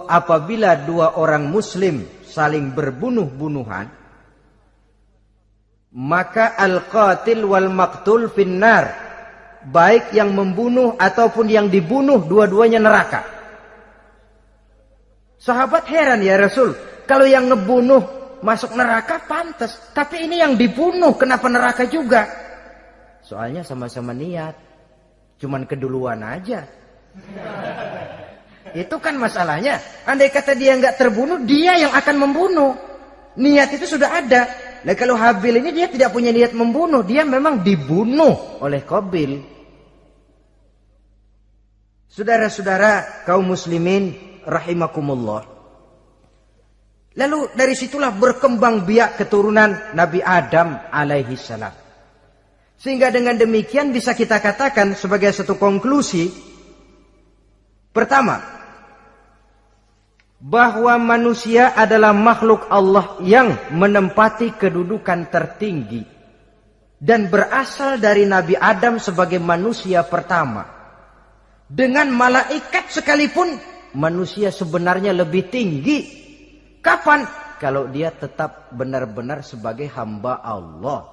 S1: Apabila 2 orang muslim saling berbunuh-bunuhan, maka al-qatil wal maqtul finnar. Baik yang membunuh ataupun yang dibunuh, dua-duanya neraka. Sahabat heran, ya Rasul, kalau yang ngebunuh masuk neraka pantas, tapi ini yang dibunuh kenapa neraka juga? Soalnya sama-sama niat, cuman keduluan aja. Itu kan masalahnya. Andai kata dia nggak terbunuh, dia yang akan membunuh. Niat itu sudah ada. Nah kalau Habil ini dia tidak punya niat membunuh, dia memang dibunuh oleh Qabil. Saudara-saudara kaum muslimin rahimakumullah. Lalu dari situlah berkembang biak keturunan Nabi Adam alaihi salam. Sehingga dengan demikian bisa kita katakan sebagai satu konklusi. Pertama, bahwa manusia adalah makhluk Allah yang menempati kedudukan tertinggi. Dan berasal dari Nabi Adam sebagai manusia pertama. Dengan malaikat sekalipun, manusia sebenarnya lebih tinggi. Kapan? Kalau dia tetap benar-benar sebagai hamba Allah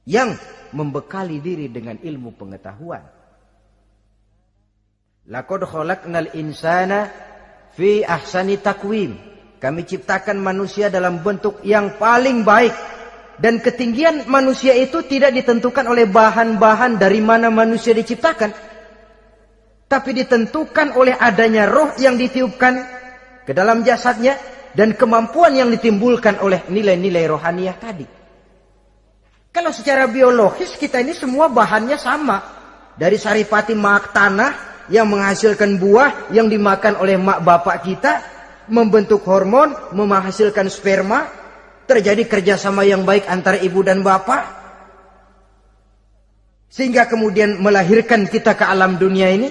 S1: yang membekali diri dengan ilmu pengetahuan. Laqad khalaqnal insana fi ahsani taqwim. Kami ciptakan manusia dalam bentuk yang paling baik. Dan ketinggian manusia itu tidak ditentukan oleh bahan-bahan dari mana manusia diciptakan. Tapi ditentukan oleh adanya roh yang ditiupkan ke dalam jasadnya dan kemampuan yang ditimbulkan oleh nilai-nilai rohaniah tadi. Kalau secara biologis kita ini semua bahannya sama. Dari saripati mak tanah yang menghasilkan buah yang dimakan oleh mak bapak kita, membentuk hormon, menghasilkan sperma, terjadi kerjasama yang baik antara ibu dan bapak, sehingga kemudian melahirkan kita ke alam dunia ini.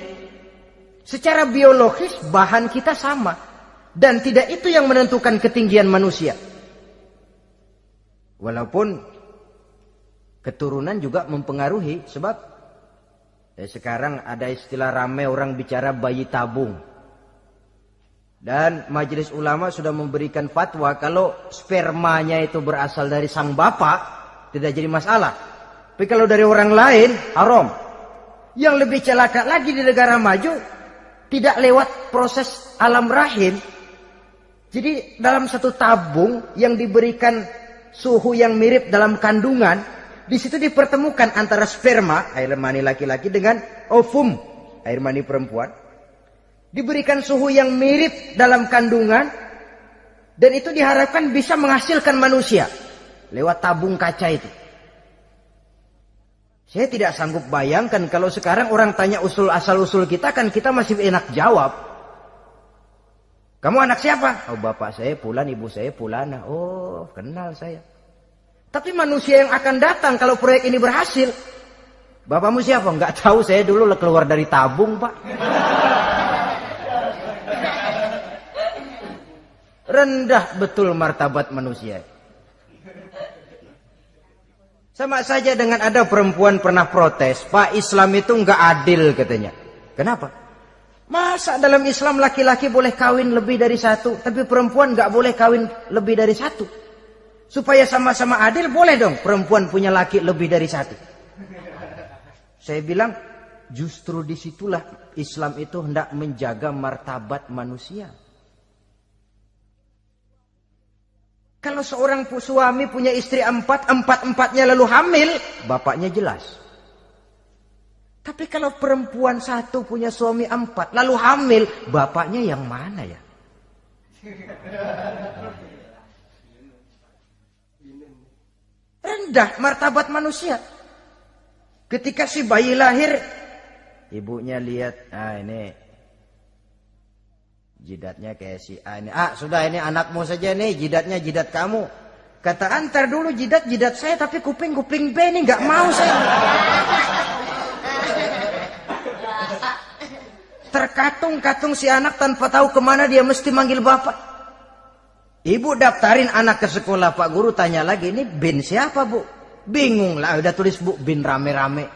S1: Secara biologis bahan kita sama, dan tidak itu yang menentukan ketinggian manusia. Walaupun keturunan juga mempengaruhi, sebab sekarang ada istilah ramai orang bicara bayi tabung. Dan majelis ulama sudah memberikan fatwa kalau spermanya itu berasal dari sang bapak, tidak jadi masalah. Tapi kalau dari orang lain, haram. Yang lebih celaka lagi di negara maju, tidak lewat proses alam rahim. Jadi dalam satu tabung yang diberikan suhu yang mirip dalam kandungan, di situ dipertemukan antara sperma, air mani laki-laki, dengan ovum, air mani perempuan. Diberikan suhu yang mirip dalam kandungan, dan itu diharapkan bisa menghasilkan manusia lewat tabung kaca itu. Saya tidak sanggup bayangkan kalau sekarang orang tanya asal-usul kita, kan kita masih enak jawab. Kamu anak siapa? Oh, bapak saya Fulan, ibu saya Fulana. Oh, kenal saya. Tapi manusia yang akan datang kalau proyek ini berhasil, bapakmu siapa? Enggak tahu, saya dulu keluar dari tabung, Pak. Rendah betul martabat manusia. Sama saja dengan ada perempuan pernah protes, Pak, Islam itu enggak adil katanya. Kenapa? Masa dalam Islam laki-laki boleh kawin lebih dari satu, tapi perempuan enggak boleh kawin lebih dari satu? Supaya sama-sama adil, boleh dong perempuan punya laki lebih dari satu. Saya bilang, justru disitulah Islam itu hendak menjaga martabat manusia. Kalau seorang suami punya istri empat-empatnya lalu hamil, bapaknya jelas. Tapi kalau perempuan satu punya suami 4 lalu hamil, bapaknya yang mana ya? Rendah martabat manusia. Ketika si bayi lahir, ibunya lihat, ini jidatnya kayak si A ini. Sudah, ini anakmu saja nih, jidatnya jidat kamu. Kata, antar dulu jidat saya, tapi kuping B nih nggak mau saya. Terkatung-katung si anak tanpa tahu kemana dia mesti manggil bapak. Ibu daftarin anak ke sekolah, Pak Guru tanya lagi, ini bin siapa, Bu? Bingung lah, udah tulis Bu, bin rame-rame.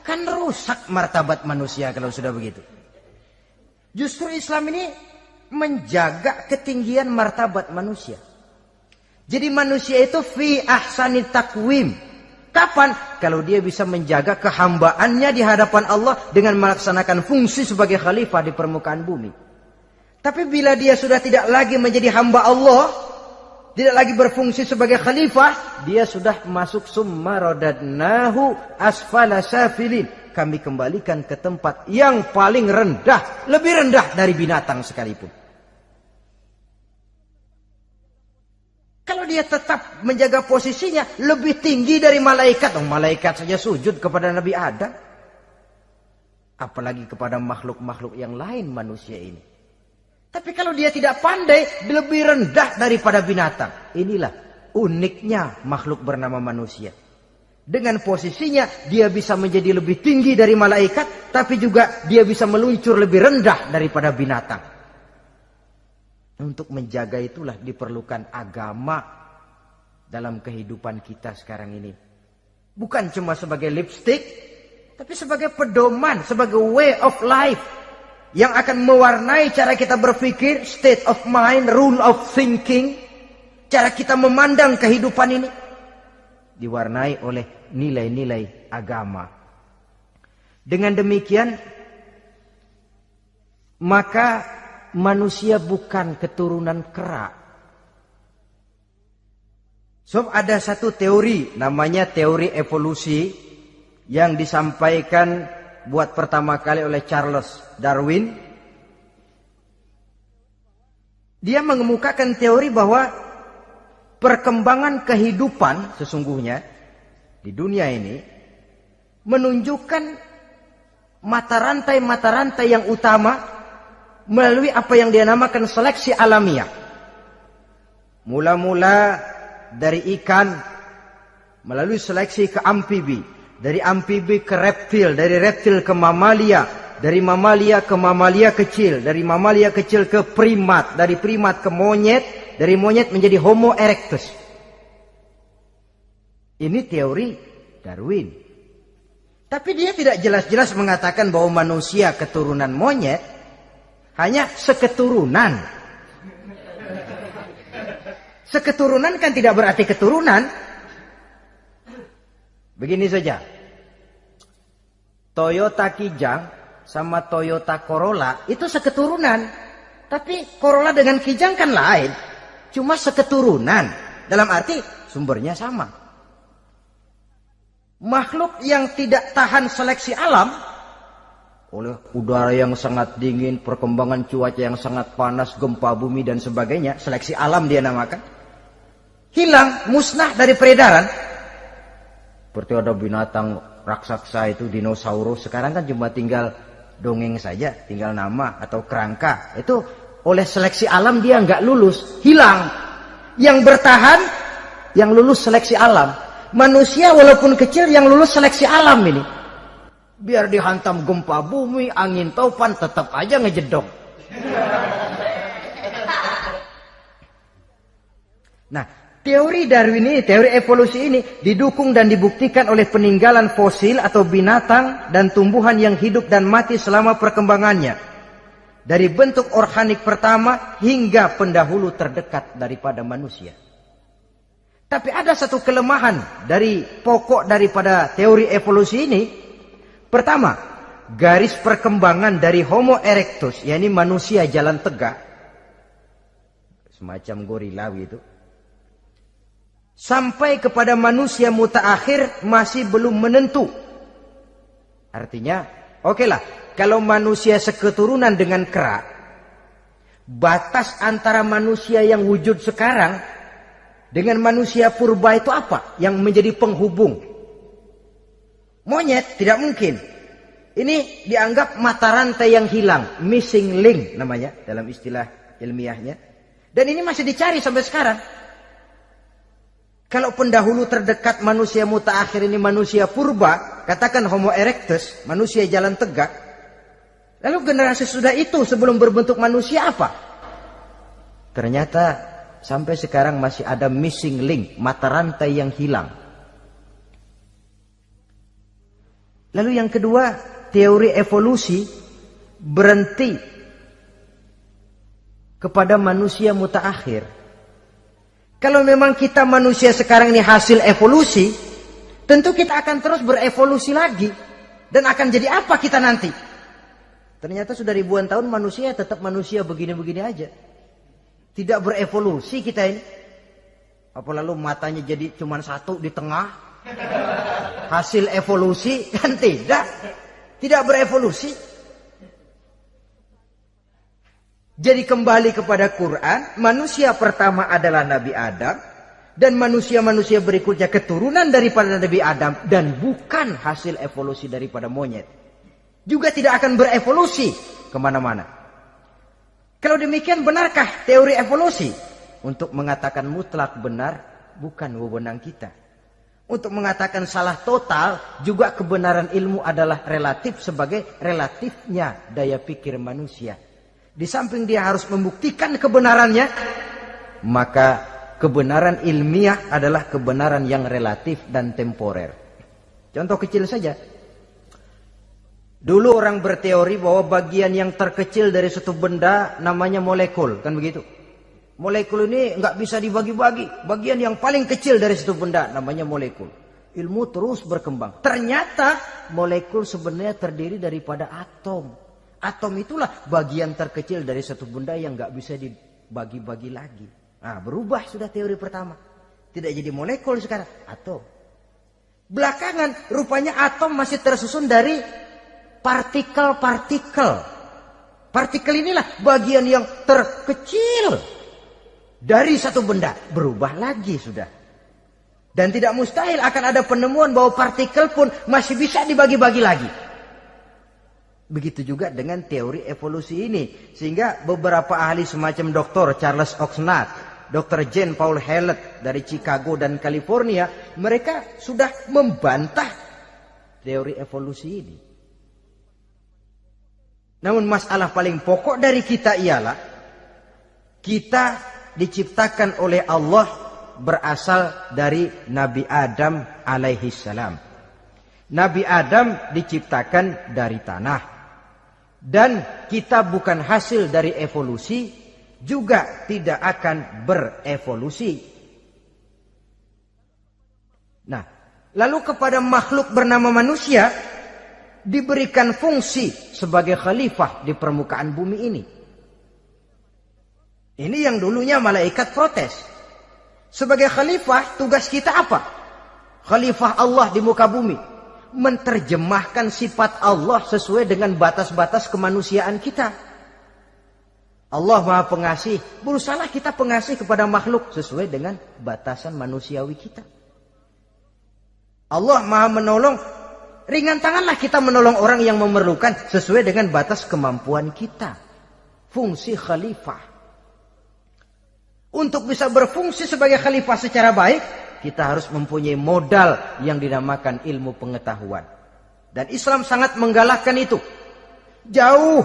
S1: Kan rusak martabat manusia kalau sudah begitu. Justru Islam ini menjaga ketinggian martabat manusia. Jadi manusia itu fi ahsani taqwim. Kapan? Kalau dia bisa menjaga kehambaannya di hadapan Allah dengan melaksanakan fungsi sebagai khalifah di permukaan bumi. Tapi bila dia sudah tidak lagi menjadi hamba Allah, tidak lagi berfungsi sebagai khalifah, dia sudah masuk summa radadnahu asfala safilin. Kami kembalikan ke tempat yang paling rendah, lebih rendah dari binatang sekalipun. Kalau dia tetap menjaga posisinya lebih tinggi dari malaikat, malaikat saja sujud kepada Nabi Adam, apalagi kepada makhluk-makhluk yang lain manusia ini. Tapi kalau dia tidak pandai, lebih rendah daripada binatang. Inilah uniknya makhluk bernama manusia. Dengan posisinya dia bisa menjadi lebih tinggi dari malaikat, tapi juga dia bisa meluncur lebih rendah daripada binatang. Untuk menjaga itulah diperlukan agama dalam kehidupan kita sekarang ini. Bukan cuma sebagai lipstick, tapi sebagai pedoman, sebagai way of life yang akan mewarnai cara kita berpikir, state of mind, rule of thinking, cara kita memandang kehidupan ini diwarnai oleh nilai-nilai agama. Dengan demikian, maka manusia bukan keturunan kera. So, ada satu teori namanya teori evolusi yang disampaikan buat pertama kali oleh Charles Darwin. Dia mengemukakan teori bahwa perkembangan kehidupan sesungguhnya di dunia ini menunjukkan mata rantai yang utama melalui apa yang dia namakan seleksi alamiah. Mula-mula dari ikan melalui seleksi ke amfibi, dari amfibi ke reptil, dari reptil ke mamalia, dari mamalia ke mamalia kecil, dari mamalia kecil ke primat, dari primat ke monyet, dari monyet menjadi Homo erectus. Ini teori Darwin. Tapi dia tidak jelas-jelas mengatakan bahwa manusia keturunan monyet, hanya seketurunan. Seketurunan kan tidak berarti keturunan. Begini saja. Toyota Kijang sama Toyota Corolla itu seketurunan. Tapi Corolla dengan Kijang kan lain. Cuma seketurunan. Dalam arti sumbernya sama. Makhluk yang tidak tahan seleksi alam oleh udara yang sangat dingin, perkembangan cuaca yang sangat panas, gempa bumi dan sebagainya, seleksi alam dia namakan, hilang, musnah dari peredaran. Seperti ada binatang raksasa itu dinosaurus, sekarang kan cuma tinggal dongeng saja, tinggal nama atau kerangka. Itu oleh seleksi alam dia nggak lulus, hilang. Yang bertahan yang lulus seleksi alam. Manusia walaupun kecil yang lulus seleksi alam ini. Biar dihantam gempa bumi, angin topan, tetap aja ngejedok. Nah, teori Darwin ini, teori evolusi ini didukung dan dibuktikan oleh peninggalan fosil atau binatang dan tumbuhan yang hidup dan mati selama perkembangannya. Dari bentuk organik pertama hingga pendahulu terdekat daripada manusia. Tapi ada satu kelemahan dari pokok daripada teori evolusi ini. Pertama, garis perkembangan dari Homo erectus, yakni manusia jalan tegak, semacam gorilawi itu, sampai kepada manusia mutaakhir masih belum menentu. Artinya, okelah, kalau manusia seketurunan dengan kera, batas antara manusia yang wujud sekarang dengan manusia purba itu apa? Yang menjadi penghubung. Monyet tidak mungkin. Ini dianggap mata rantai yang hilang, missing link namanya dalam istilah ilmiahnya. Dan ini masih dicari sampai sekarang. Kalau pendahulu terdekat manusia mutaakhir ini manusia purba, katakan Homo erectus, manusia jalan tegak. Lalu generasi sudah itu sebelum berbentuk manusia apa? Ternyata sampai sekarang masih ada missing link, mata rantai yang hilang. Lalu yang kedua, teori evolusi berhenti kepada manusia mutaakhir. Kalau memang kita manusia sekarang ini hasil evolusi, tentu kita akan terus berevolusi lagi. Dan akan jadi apa kita nanti? Ternyata sudah ribuan tahun manusia tetap manusia begini-begini aja. Tidak berevolusi kita ini. Apa lalu matanya jadi cuma satu di tengah? Hasil evolusi? Kan tidak. Tidak berevolusi. Jadi kembali kepada Quran, manusia pertama adalah Nabi Adam. Dan manusia-manusia berikutnya keturunan daripada Nabi Adam. Dan bukan hasil evolusi daripada monyet. Juga tidak akan berevolusi kemana-mana. Kalau demikian benarkah teori evolusi? Untuk mengatakan mutlak benar bukan wewenang kita. Untuk mengatakan salah total juga kebenaran ilmu adalah relatif sebagai relatifnya daya pikir manusia. Di samping dia harus membuktikan kebenarannya, maka kebenaran ilmiah adalah kebenaran yang relatif dan temporer. Contoh kecil saja. Dulu orang berteori bahwa bagian yang terkecil dari suatu benda namanya molekul, kan begitu? Molekul ini nggak bisa dibagi-bagi. Bagian yang paling kecil dari suatu benda namanya molekul. Ilmu terus berkembang. Ternyata molekul sebenarnya terdiri daripada atom. Atom itulah bagian terkecil dari suatu benda yang nggak bisa dibagi-bagi lagi. Nah, berubah sudah teori pertama. Tidak jadi molekul sekarang, atom. Belakangan rupanya atom masih tersusun dari partikel-partikel. Partikel inilah bagian yang terkecil dari satu benda. Berubah lagi sudah. Dan tidak mustahil akan ada penemuan bahwa partikel pun masih bisa dibagi-bagi lagi. Begitu juga dengan teori evolusi ini. Sehingga beberapa ahli semacam Dr. Charles Oxnard, Dr. Jane Paul Hallett dari Chicago dan California, mereka sudah membantah teori evolusi ini. Namun masalah paling pokok dari kita ialah kita diciptakan oleh Allah berasal dari Nabi Adam alaihi salam. Nabi Adam diciptakan dari tanah. Dan kita bukan hasil dari evolusi, juga tidak akan berevolusi. Nah, lalu kepada makhluk bernama manusia diberikan fungsi sebagai khalifah di permukaan bumi ini. Ini yang dulunya malaikat protes. Sebagai khalifah, tugas kita apa? Khalifah Allah di muka bumi. Menerjemahkan sifat Allah sesuai dengan batas-batas kemanusiaan kita. Allah Maha Pengasih. Berusahalah kita pengasih kepada makhluk sesuai dengan batasan manusiawi kita. Allah Maha Menolong. Ringan tanganlah kita menolong orang yang memerlukan sesuai dengan batas kemampuan kita. Fungsi khalifah. Untuk bisa berfungsi sebagai khalifah secara baik, kita harus mempunyai modal yang dinamakan ilmu pengetahuan. Dan Islam sangat menggalakkan itu. Jauh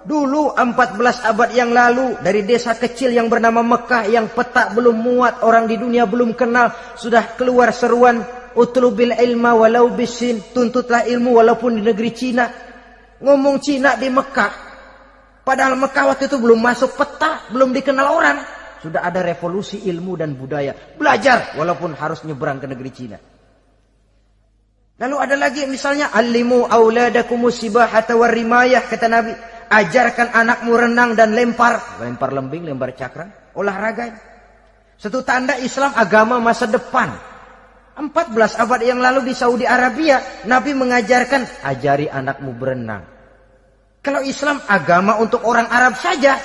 S1: dulu 14 abad yang lalu, dari desa kecil yang bernama Mekah yang peta belum muat, orang di dunia belum kenal, sudah keluar seruan utlubil ilma walau bisin, tuntutlah ilmu walaupun di negeri Cina. Ngomong Cina di Mekah, padahal Mekah waktu itu belum masuk peta, belum dikenal orang. Sudah ada revolusi ilmu dan budaya. Belajar walaupun harus nyebrang ke negeri Cina. Lalu ada lagi misalnya allimu auladakumus sibahata warrimayah, kata Nabi. Ajarkan anakmu renang dan lempar lembing, lempar cakram, olahraga. Satu tanda Islam agama masa depan. 14 abad yang lalu di Saudi Arabia, Nabi mengajarkan, ajari anakmu berenang. Kalau Islam agama untuk orang Arab saja,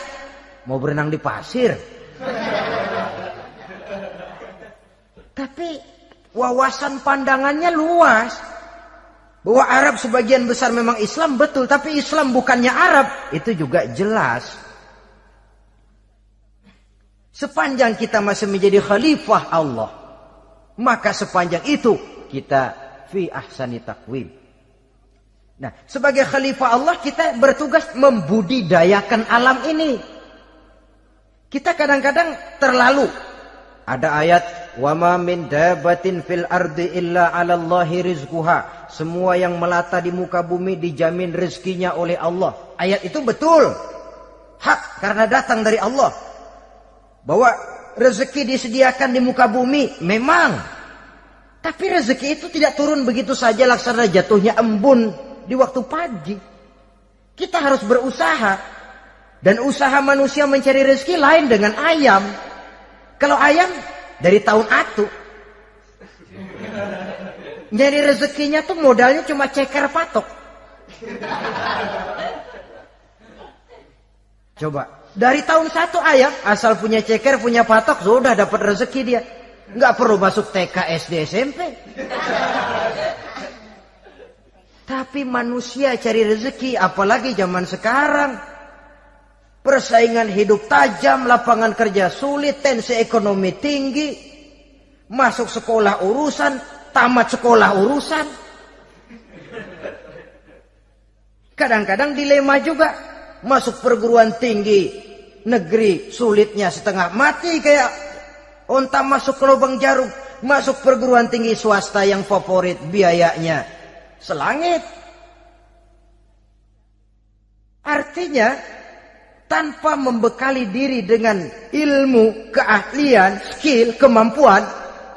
S1: mau berenang di pasir. Tapi wawasan pandangannya luas. Bahwa Arab sebagian besar memang Islam, betul. Tapi Islam bukannya Arab, itu juga jelas. Sepanjang kita masih menjadi khalifah Allah, maka sepanjang itu kita fi ahsani taqwim. Nah, sebagai khalifah Allah kita bertugas membudidayakan alam ini. Kita kadang-kadang terlalu. Ada ayat, wa ma min dabatin fil ardi illa 'alallahi rizquha. Semua yang melata di muka bumi dijamin rezekinya oleh Allah. Ayat itu betul. Hak karena datang dari Allah. Bahwa rezeki disediakan di muka bumi, memang. Tapi rezeki itu tidak turun begitu saja laksana jatuhnya embun di waktu pagi. Kita harus berusaha. Dan usaha manusia mencari rezeki lain dengan ayam. Kalau ayam dari tahun atu. Nyari rezekinya tuh modalnya cuma ceker patok. Coba. Dari tahun 1 ayam, asal punya ceker, punya patok, sudah dapat rezeki dia. Nggak perlu masuk TK, SD, SMP. Tapi manusia cari rezeki, apalagi zaman sekarang. Persaingan hidup tajam, lapangan kerja sulit, tensi ekonomi tinggi. Masuk sekolah urusan, tamat sekolah urusan. Kadang-kadang dilema juga. Masuk perguruan tinggi negeri sulitnya setengah mati kayak onta masuk ke lubang jarum. Masuk perguruan tinggi swasta yang favorit biayanya selangit. Artinya tanpa membekali diri dengan ilmu, keahlian, skill, kemampuan,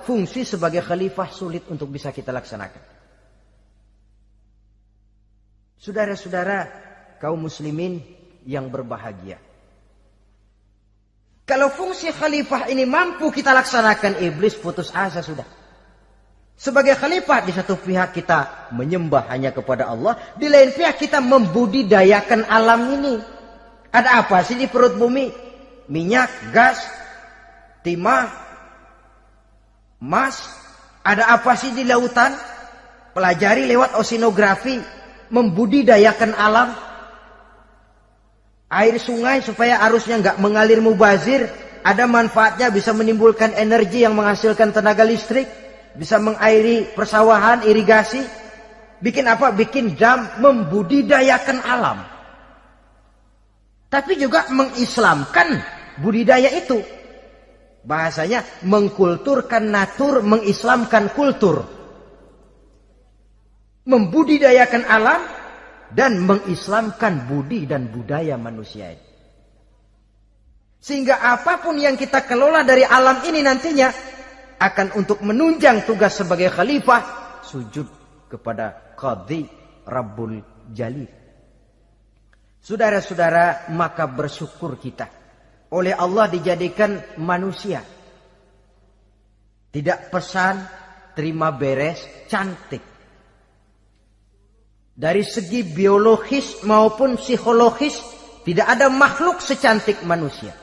S1: fungsi sebagai khalifah sulit untuk bisa kita laksanakan. Saudara-saudara kaum muslimin yang berbahagia. Kalau fungsi khalifah ini mampu kita laksanakan, iblis putus asa sudah. Sebagai khalifah, di satu pihak kita menyembah hanya kepada Allah, di lain pihak kita membudidayakan alam ini. Ada apa sih di perut bumi? Minyak, gas, timah, emas. Ada apa sih di lautan? Pelajari lewat oceanografi, membudidayakan alam. Air sungai supaya arusnya nggak mengalir mubazir. Ada manfaatnya, bisa menimbulkan energi yang menghasilkan tenaga listrik. Bisa mengairi persawahan, irigasi. Bikin apa? Bikin dam, membudidayakan alam. Tapi juga mengislamkan budidaya itu. Bahasanya mengkulturkan natur, mengislamkan kultur. Membudidayakan alam dan mengislamkan budi dan budaya manusia ini. Sehingga apapun yang kita kelola dari alam ini nantinya akan untuk menunjang tugas sebagai khalifah, sujud kepada Qadhi Rabbul Jalil. Saudara-saudara, maka bersyukur kita oleh Allah dijadikan manusia. Tidak pesan, terima beres, cantik. Dari segi biologis maupun psikologis, tidak ada makhluk secantik manusia.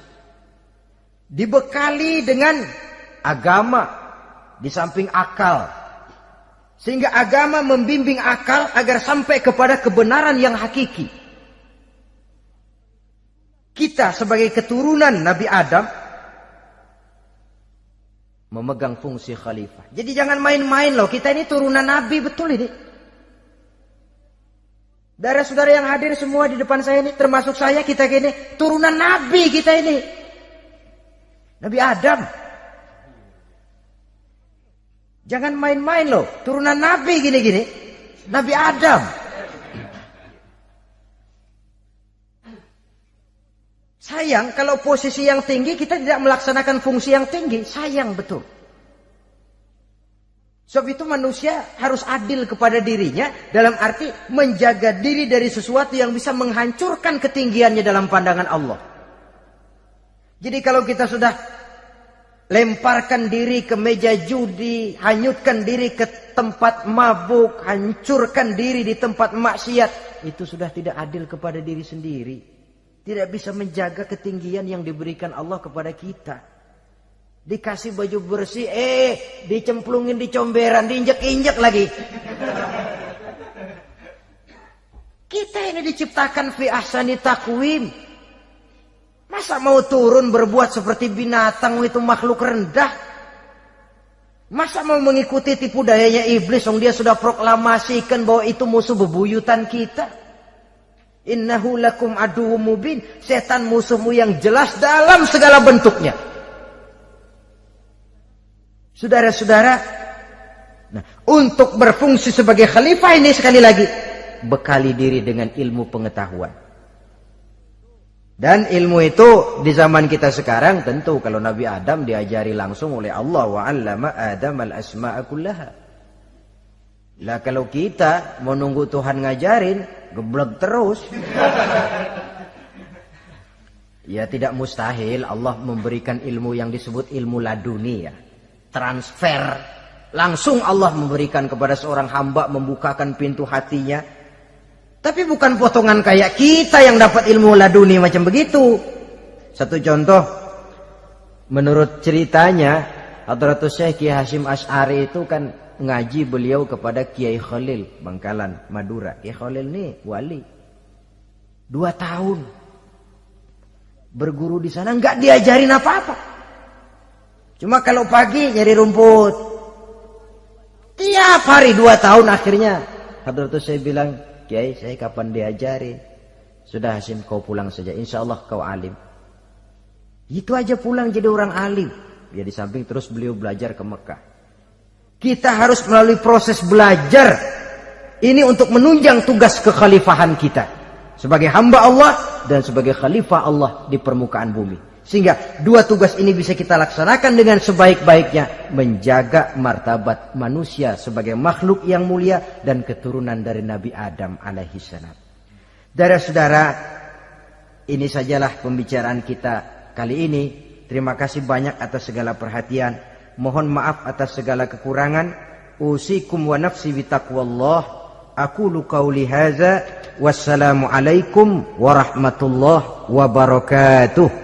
S1: Dibekali dengan agama, di samping akal. Sehingga agama membimbing akal agar sampai kepada kebenaran yang hakiki. Kita sebagai keturunan Nabi Adam memegang fungsi khalifah. Jadi jangan main-main loh. Kita ini turunan Nabi, betul ini. Saudara-saudara yang hadir semua di depan saya ini, termasuk saya, kita gini, turunan Nabi kita ini. Nabi Adam. Jangan main-main loh. Turunan Nabi gini-gini. Nabi Adam. Sayang kalau posisi yang tinggi kita tidak melaksanakan fungsi yang tinggi. Sayang betul. Sebab itu manusia harus adil kepada dirinya. Dalam arti menjaga diri dari sesuatu yang bisa menghancurkan ketinggiannya dalam pandangan Allah. Jadi kalau kita sudah lemparkan diri ke meja judi, hanyutkan diri ke tempat mabuk, hancurkan diri di tempat maksiat, itu sudah tidak adil kepada diri sendiri. Tidak bisa menjaga ketinggian yang diberikan Allah kepada kita. Dikasih baju bersih, dicemplungin di comberan, diinjek-injek lagi. Kita ini diciptakan fi ahsani taqwim. Masa mau turun berbuat seperti binatang, itu makhluk rendah? Masa mau mengikuti tipu dayanya iblis, dia sudah proklamasikan bahwa itu musuh bebuyutan kita? Innahu lakum aduwwum mubin. Setan musuhmu yang jelas dalam segala bentuknya. Saudara-saudara, nah, untuk berfungsi sebagai khalifah ini sekali lagi, bekali diri dengan ilmu pengetahuan. Dan ilmu itu di zaman kita sekarang tentu kalau Nabi Adam diajari langsung oleh Allah, wa 'allama Adam al-asma'a kullaha. Lah kalau kita mau nunggu Tuhan ngajarin, geblek terus. Ya tidak mustahil Allah memberikan ilmu yang disebut ilmu laduni ya. Transfer. Langsung Allah memberikan kepada seorang hamba, membukakan pintu hatinya. Tapi bukan potongan kayak kita yang dapat ilmu laduni macam begitu. Satu contoh, menurut ceritanya, Hadratus Syekh Kiai Hasyim Asy'ari itu kan ngaji beliau kepada Kiai Khalil Bangkalan, Madura. Kiai Khalil ini wali. 2 tahun berguru di sana, nggak diajarin apa-apa. Cuma kalau pagi nyari rumput. Tiap hari 2 tahun akhirnya Hadratus Syekh bilang, Kiai saya kapan diajari? Sudah Hasyim kau pulang saja, insya Allah kau alim. Itu aja pulang jadi orang alim. Ya di samping terus beliau belajar ke Mekah. Kita harus melalui proses belajar ini untuk menunjang tugas kekhalifahan kita sebagai hamba Allah dan sebagai khalifah Allah di permukaan bumi. Sehingga 2 tugas ini bisa kita laksanakan dengan sebaik-baiknya, menjaga martabat manusia sebagai makhluk yang mulia dan keturunan dari Nabi Adam alaihissalam. Saudara-saudara, ini sajalah pembicaraan kita kali ini. Terima kasih banyak atas segala perhatian. Mohon maaf atas segala kekurangan. Usikum wa nafsi bitaqwallah. Aqulu qauli hadza Wassalamualaikum warahmatullahi wabarakatuh.